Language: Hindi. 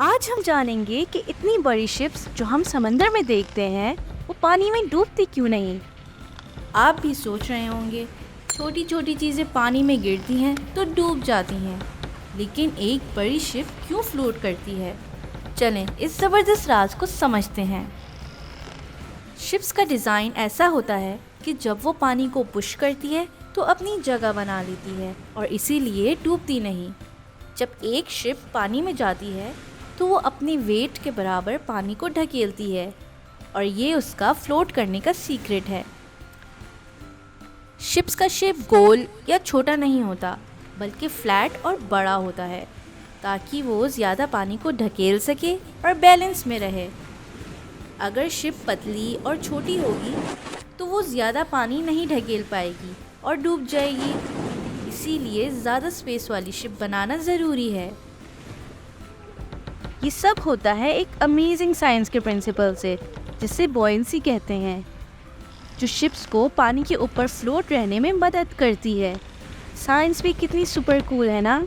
आज हम जानेंगे कि इतनी बड़ी शिप्स जो हम समंदर में देखते हैं वो पानी में डूबती क्यों नहीं। आप भी सोच रहे होंगे छोटी छोटी चीज़ें पानी में गिरती हैं तो डूब जाती हैं, लेकिन एक बड़ी शिप क्यों फ्लोट करती है? चलें इस ज़बरदस्त राज को समझते हैं। शिप्स का डिज़ाइन ऐसा होता है कि जब वो पानी को पुश करती है तो अपनी जगह बना लेती है और इसीलिए डूबती नहीं। जब एक शिप पानी में जाती है तो वो अपनी वेट के बराबर पानी को ढकेलती है और ये उसका फ्लोट करने का सीक्रेट है। शिप्स का शेप गोल या छोटा नहीं होता, बल्कि फ्लैट और बड़ा होता है ताकि वो ज़्यादा पानी को ढकेल सके और बैलेंस में रहे। अगर शिप पतली और छोटी होगी तो वो ज़्यादा पानी नहीं ढकेल पाएगी और डूब जाएगी। इसीलिए ज़्यादा स्पेस वाली शिप बनाना ज़रूरी है। ये सब होता है एक अमेजिंग साइंस के प्रिंसिपल से, जिसे बॉयंसी कहते हैं, जो शिप्स को पानी के ऊपर फ्लोट रहने में मदद करती है। साइंस भी कितनी सुपर कूल है ना।